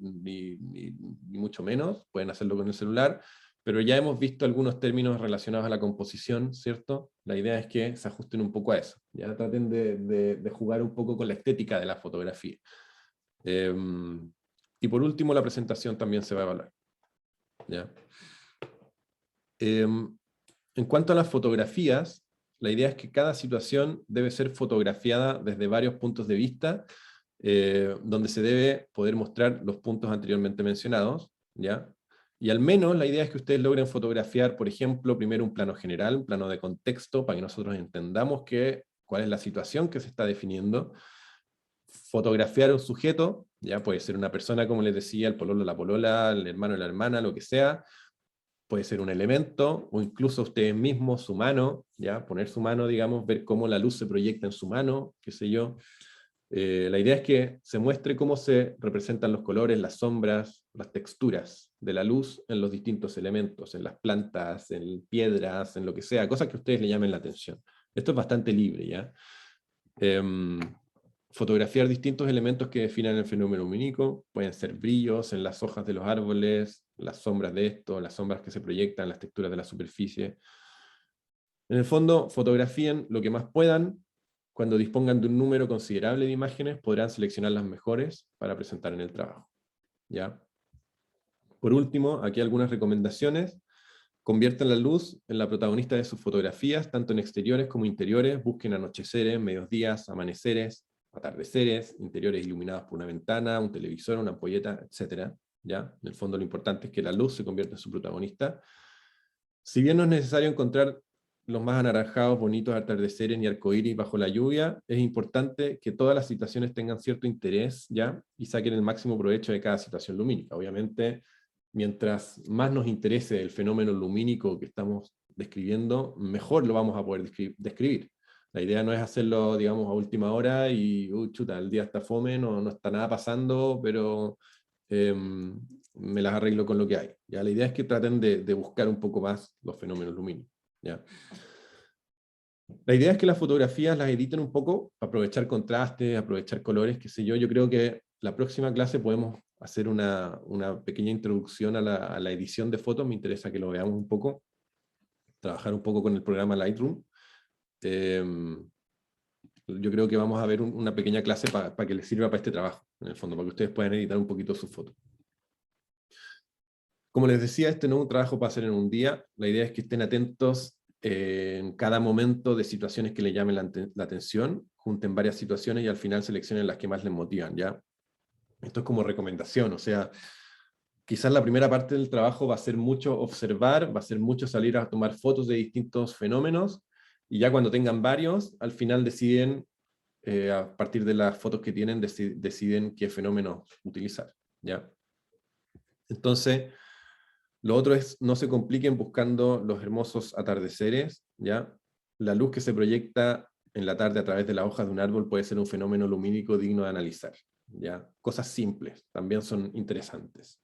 mucho menos, pueden hacerlo con el celular, pero ya hemos visto algunos términos relacionados a la composición, ¿cierto? La idea es que se ajusten un poco a eso, ya traten de jugar un poco con la estética de la fotografía. Y por último, la presentación también se va a evaluar, ¿ya? En cuanto a las fotografías, la idea es que cada situación debe ser fotografiada desde varios puntos de vista, donde se debe poder mostrar los puntos anteriormente mencionados, ¿ya? Y al menos la idea es que ustedes logren fotografiar, por ejemplo, primero un plano general, un plano de contexto, para que nosotros entendamos cuál es la situación que se está definiendo. Fotografiar un sujeto, ya puede ser una persona, como les decía, el pololo, la polola, el hermano, la hermana, lo que sea. Puede ser un elemento, o incluso ustedes mismos, su mano, ¿ya? Poner su mano, digamos, ver cómo la luz se proyecta en su mano, qué sé yo. La idea es que se muestre cómo se representan los colores, las sombras, las texturas de la luz en los distintos elementos, en las plantas, en piedras, en lo que sea, cosas que a ustedes le llamen la atención. Esto es bastante libre, ¿ya? Fotografiar distintos elementos que definan el fenómeno lumínico, pueden ser brillos en las hojas de los árboles, las sombras de esto, las sombras que se proyectan, las texturas de la superficie. En el fondo, fotografíen lo que más puedan. Cuando dispongan de un número considerable de imágenes, podrán seleccionar las mejores para presentar en el trabajo, ¿ya? Por último, aquí algunas recomendaciones. Conviertan la luz en la protagonista de sus fotografías, tanto en exteriores como interiores. Busquen anocheceres, mediodías, amaneceres, atardeceres, interiores iluminados por una ventana, un televisor, una ampolleta, etc. ¿Ya? En el fondo lo importante es que la luz se convierta en su protagonista. Si bien no es necesario encontrar los más anaranjados, bonitos atardeceres ni arcoíris bajo la lluvia, es importante que todas las situaciones tengan cierto interés, ¿ya? Y saquen el máximo provecho de cada situación lumínica. Obviamente, mientras más nos interese el fenómeno lumínico que estamos describiendo, mejor lo vamos a poder describir. La idea no es hacerlo, digamos, a última hora y, chuta, el día está fome, no está nada pasando, pero me las arreglo con lo que hay. ¿Ya? La idea es que traten de buscar un poco más los fenómenos lumínicos. ¿Ya? La idea es que las fotografías las editen un poco, aprovechar contrastes, aprovechar colores, qué sé yo. Yo creo que la próxima clase podemos hacer una pequeña introducción a la edición de fotos. Me interesa que lo veamos un poco, trabajar un poco con el programa Lightroom. Yo creo que vamos a ver una pequeña clase para que les sirva para este trabajo, en el fondo, para que ustedes puedan editar un poquito sus fotos. Como les decía, este no es un trabajo para hacer en un día. La idea es que estén atentos en cada momento de situaciones que les llamen la atención, junten varias situaciones y al final seleccionen las que más les motivan, ¿ya? Esto es como recomendación, o sea, quizás la primera parte del trabajo va a ser mucho observar, va a ser mucho salir a tomar fotos de distintos fenómenos, y ya cuando tengan varios, al final deciden, a partir de las fotos que tienen, deciden qué fenómenos utilizar, ¿ya? Entonces, lo otro es, no se compliquen buscando los hermosos atardeceres, ¿ya? La luz que se proyecta en la tarde a través de las hojas de un árbol puede ser un fenómeno lumínico digno de analizar, ¿ya? Cosas simples, también son interesantes.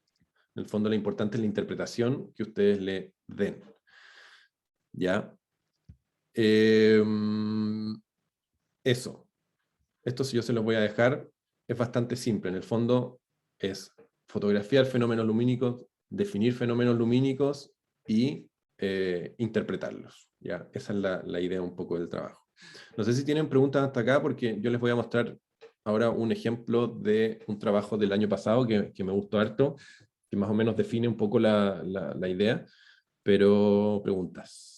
En el fondo lo importante es la interpretación que ustedes le den, ¿ya? Eso. Esto si yo se los voy a dejar, es bastante simple. En el fondo es fotografiar fenómenos lumínicos, definir fenómenos lumínicos y interpretarlos. ¿Ya? Esa es la idea un poco del trabajo. No sé si tienen preguntas hasta acá, porque yo les voy a mostrar ahora un ejemplo de un trabajo del año pasado que me gustó harto, que más o menos define un poco la idea, pero preguntas.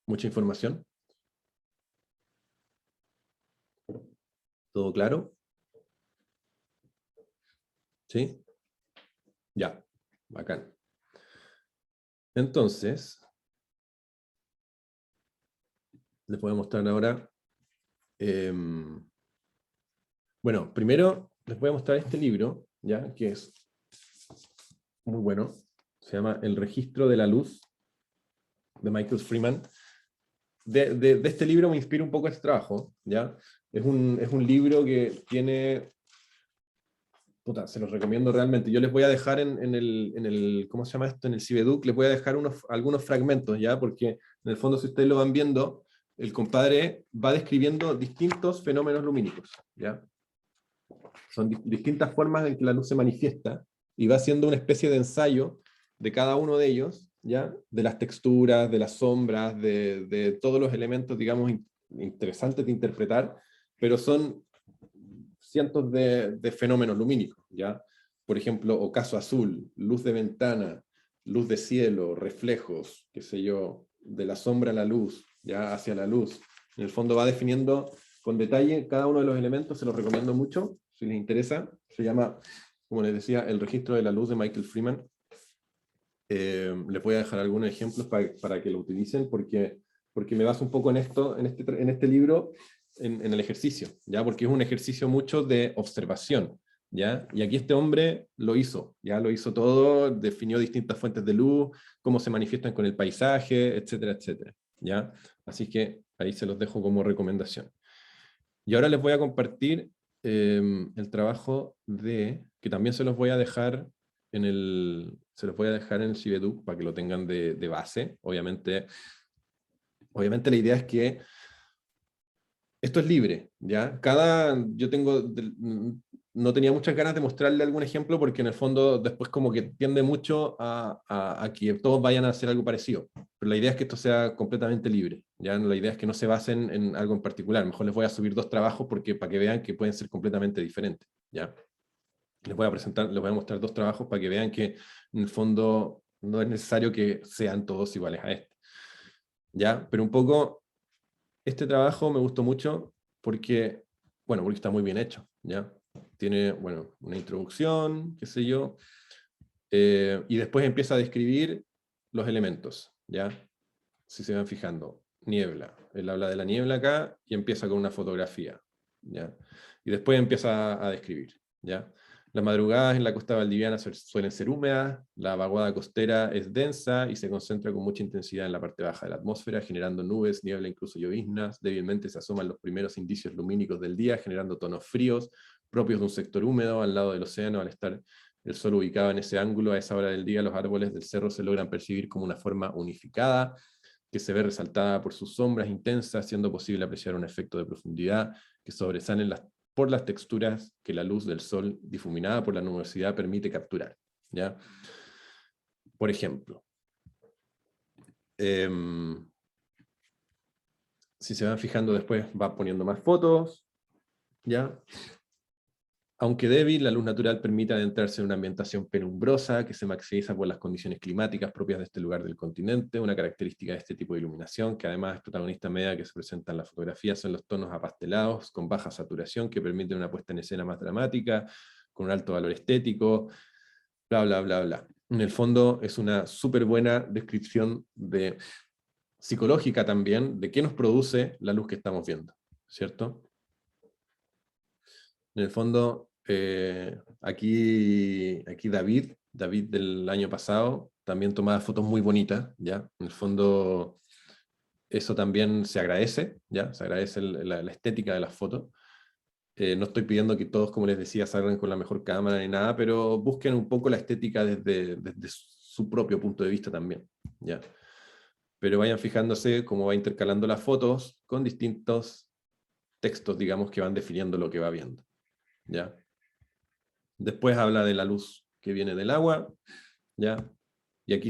¿Mucha información? ¿Todo claro? ¿Sí? Ya, bacán. Entonces, les voy a mostrar ahora. Bueno, primero les voy a mostrar este libro, ¿ya? Que es muy bueno. se llama El registro de la luz, de Michael Freeman. De este libro me inspira un poco este trabajo, ¿ya? Es un libro que tiene... Puta, se los recomiendo realmente. Yo les voy a dejar en el ¿cómo se llama esto? En el Cibeduc, les voy a dejar algunos fragmentos, ¿ya? Porque en el fondo, si ustedes lo van viendo, el compadre va describiendo distintos fenómenos lumínicos, ¿ya? Son distintas formas en que la luz se manifiesta, y va haciendo una especie de ensayo de cada uno de ellos, ¿ya? De las texturas, de las sombras, de todos los elementos, digamos, interesantes de interpretar, pero son cientos de fenómenos lumínicos, ¿ya? Por ejemplo, ocaso azul, luz de ventana, luz de cielo, reflejos, qué sé yo, de la sombra a la luz, ya hacia la luz. En el fondo va definiendo con detalle cada uno de los elementos, se los recomiendo mucho, si les interesa. Se llama, como les decía, El registro de la luz de Michael Freeman. Les voy a dejar algunos ejemplos para que lo utilicen, porque me baso un poco en esto, en este libro, en el ejercicio, ¿ya? Porque es un ejercicio mucho de observación, ¿ya? Y aquí este hombre lo hizo, ¿ya? Lo hizo todo, definió distintas fuentes de luz, cómo se manifiestan con el paisaje, etcétera, etcétera, ¿ya? Así que ahí se los dejo como recomendación. Y ahora les voy a compartir el trabajo que también se los voy a dejar se los voy a dejar en el Cibeduc para que lo tengan de base. Obviamente la idea es que esto es libre, ¿ya? No tenía muchas ganas de mostrarle algún ejemplo, porque en el fondo después como que tiende mucho a que todos vayan a hacer algo parecido. Pero la idea es que esto sea completamente libre, ¿ya? La idea es que no se basen en algo en particular. Mejor les voy a subir 2 trabajos para que vean que pueden ser completamente diferentes, ¿ya? Les voy a mostrar 2 trabajos para que vean que en el fondo no es necesario que sean todos iguales a este, ¿ya? Pero un poco... Este trabajo me gustó mucho porque está muy bien hecho, ¿ya? Tiene, bueno, una introducción, qué sé yo, y después empieza a describir los elementos, ¿ya? Si se van fijando, niebla. Él habla de la niebla acá y empieza con una fotografía, ¿ya? Y después empieza a describir, ¿ya? Las madrugadas en la costa valdiviana suelen ser húmedas, la vaguada costera es densa y se concentra con mucha intensidad en la parte baja de la atmósfera, generando nubes, niebla, incluso lloviznas. Débilmente se asoman los primeros indicios lumínicos del día, generando tonos fríos, propios de un sector húmedo al lado del océano. Al estar el sol ubicado en ese ángulo, a esa hora del día, los árboles del cerro se logran percibir como una forma unificada, que se ve resaltada por sus sombras intensas, siendo posible apreciar un efecto de profundidad que sobresalen por las texturas que la luz del sol, difuminada por la nubosidad, permite capturar, ¿ya? Por ejemplo, si se van fijando, después va poniendo más fotos, ¿ya? Aunque débil, la luz natural permite adentrarse en una ambientación penumbrosa que se maximiza por las condiciones climáticas propias de este lugar del continente. Una característica de este tipo de iluminación, que además es protagonista a medida que se presenta en la fotografía, son los tonos apastelados con baja saturación, que permiten una puesta en escena más dramática, con un alto valor estético, bla, bla, bla, bla. En el fondo es una súper buena descripción psicológica también, de qué nos produce la luz que estamos viendo, ¿cierto? En el fondo, aquí David del año pasado, también tomaba fotos muy bonitas, ¿ya? En el fondo, eso también se agradece, ¿ya? Se agradece la estética de las fotos. No estoy pidiendo que todos, como les decía, salgan con la mejor cámara ni nada, pero busquen un poco la estética desde su propio punto de vista también, ¿ya? Pero vayan fijándose cómo va intercalando las fotos con distintos textos, digamos, que van definiendo lo que va viendo, ¿ya? Después habla de la luz que viene del agua, ¿ya? Y aquí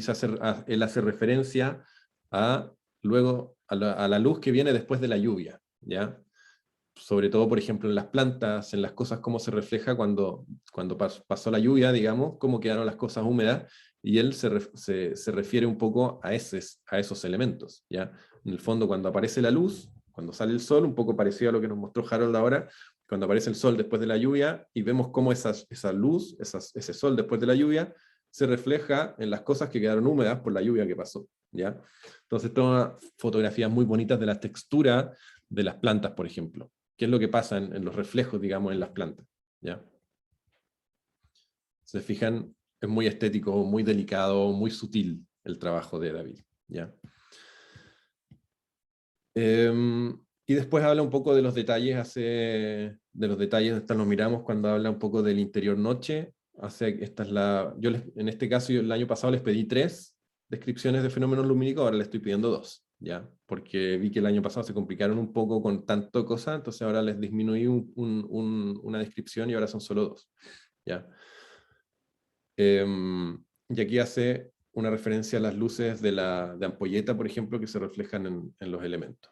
él hace referencia luego a la luz que viene después de la lluvia, ¿ya? Sobre todo, por ejemplo, en las plantas, en las cosas, cómo se refleja cuando pasó la lluvia, digamos, cómo quedaron las cosas húmedas, y él se refiere un poco a esos elementos, ¿ya? En el fondo, cuando aparece la luz, cuando sale el sol, un poco parecido a lo que nos mostró Harold ahora, cuando aparece el sol después de la lluvia, y vemos cómo esa luz, ese sol después de la lluvia, se refleja en las cosas que quedaron húmedas por la lluvia que pasó, ¿ya? Entonces, toma fotografías muy bonitas de la textura de las plantas, por ejemplo. ¿Qué es lo que pasa en los reflejos, digamos, en las plantas? ¿Ya? Se fijan, es muy estético, muy delicado, muy sutil el trabajo de David, ¿ya? Y después habla un poco de los detalles, esta nos miramos cuando habla un poco del interior noche. Esta es en este caso, yo el año pasado les pedí 3 descripciones de fenómenos lumínicos, ahora les estoy pidiendo 2, ¿ya? Porque vi que el año pasado se complicaron un poco con tanto cosa, entonces ahora les disminuí una descripción y ahora son solo 2, ¿ya? Y aquí hace una referencia a las luces de ampolleta, por ejemplo, que se reflejan en los elementos,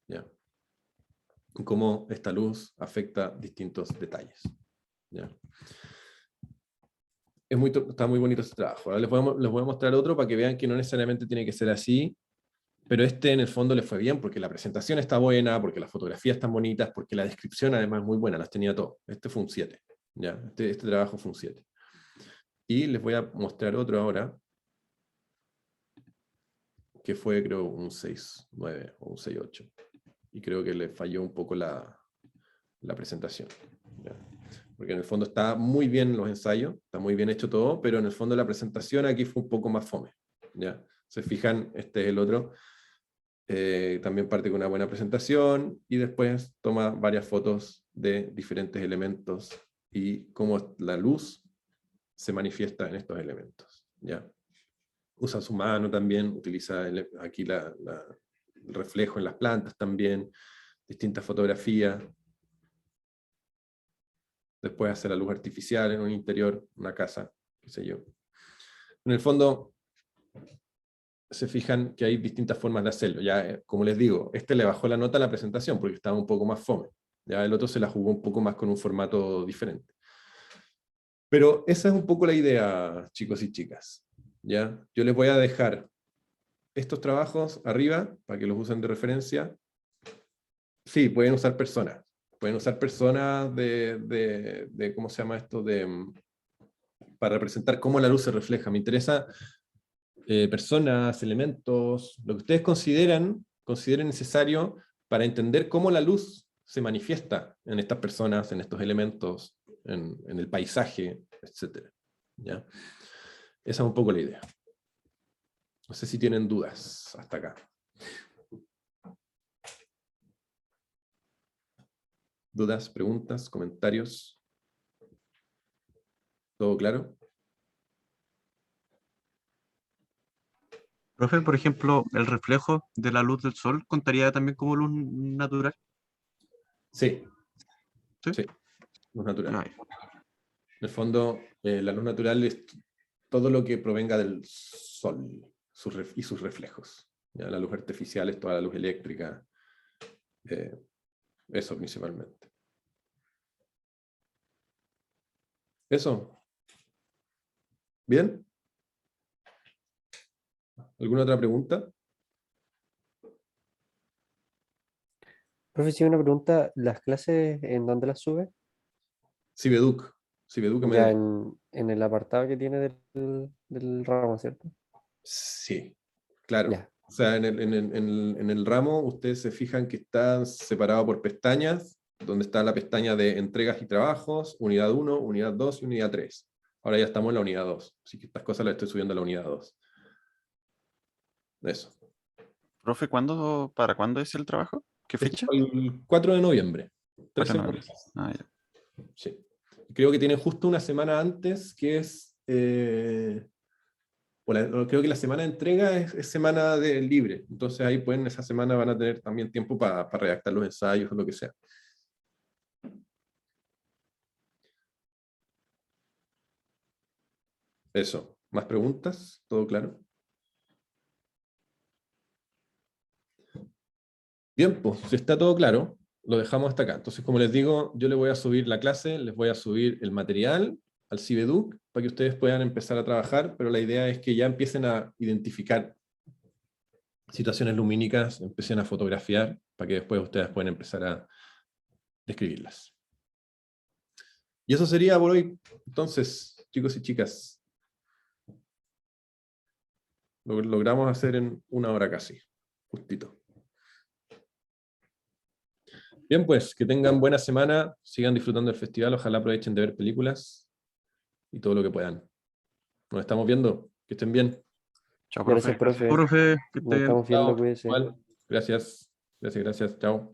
¿ya? Cómo esta luz afecta distintos detalles, ¿ya? Está muy bonito este trabajo. Ahora les voy a mostrar otro para que vean que no necesariamente tiene que ser así, pero este en el fondo les fue bien porque la presentación está buena, porque las fotografías están bonitas, porque la descripción además es muy buena, las tenía todo. Este fue un 7, ¿ya? Este trabajo fue un 7. Y les voy a mostrar otro ahora, que fue creo un 6.9 o un 6.8. Y creo que le falló un poco la presentación, ¿ya? Porque en el fondo está muy bien los ensayos, está muy bien hecho todo, pero en el fondo la presentación aquí fue un poco más fome, ¿ya? Se fijan, este es el otro, también parte con una buena presentación, y después toma varias fotos de diferentes elementos, y cómo la luz se manifiesta en estos elementos, ¿ya? Usa su mano también, utiliza aquí el reflejo en las plantas también, distintas fotografías. Después hace la luz artificial en un interior, una casa, qué sé yo. En el fondo, se fijan que hay distintas formas de hacerlo. Ya, como les digo, este le bajó la nota a la presentación porque estaba un poco más fome. Ya el otro se la jugó un poco más con un formato diferente. Pero esa es un poco la idea, chicos y chicas. ¿Ya? Yo les voy a dejar estos trabajos arriba para que los usen de referencia. Sí, pueden usar personas. Pueden usar personas ¿cómo se llama esto? Para representar cómo la luz se refleja. Me interesa personas, elementos, lo que ustedes consideren necesario para entender cómo la luz se manifiesta en estas personas, en estos elementos, en el paisaje, etc. ¿Ya? Esa es un poco la idea. No sé si tienen dudas hasta acá. ¿Dudas, preguntas, comentarios? ¿Todo claro? Profe, por ejemplo, el reflejo de la luz del sol contaría también como luz natural. Sí, ¿Sí? sí, luz natural. Ah, En el fondo, la luz natural es todo lo que provenga del sol y sus reflejos. ¿Ya? La luz artificial es toda la luz eléctrica, eso principalmente. ¿Eso? ¿Bien? ¿Alguna otra pregunta? Profe, si una pregunta, ¿las clases en dónde las sube? Cibeduc. Cibeduc Ya MD. en el apartado que tiene del ramo, ¿cierto? Sí, claro. Ya, O sea, en el ramo, ustedes se fijan que está separado por pestañas, donde está la pestaña de entregas y trabajos, unidad 1, unidad 2 y unidad 3. Ahora ya estamos en la unidad 2, así que estas cosas las estoy subiendo a la unidad 2. Eso. Profe, para cuándo es el trabajo? ¿Qué Esto fecha? fue el 4 de noviembre. 3 4 de noviembre. semanas. Ah, ya. Sí. Creo que tienen justo una semana antes, que es... creo que la semana de entrega es semana de libre. Entonces ahí pueden, esa semana van a tener también tiempo para redactar los ensayos o lo que sea. Eso. ¿Más preguntas? ¿Todo claro? Bien, pues si está todo claro, lo dejamos hasta acá. Entonces, como les digo, yo les voy a subir la clase, les voy a subir el material al Cibeduc para que ustedes puedan empezar a trabajar, pero la idea es que ya empiecen a identificar situaciones lumínicas, empiecen a fotografiar para que después ustedes puedan empezar a describirlas. Y eso sería por hoy. Entonces, chicos y chicas, lo logramos hacer en 1 hora casi, justito. Bien, pues, que tengan buena semana, sigan disfrutando del festival, ojalá aprovechen de ver películas y todo lo que puedan. Nos estamos viendo. Que estén bien. Chao, Gracias, profe. profe. Profe, que Nos esté bien. estamos viendo, Chao. cuídese. Igual. Gracias. Gracias. Chao.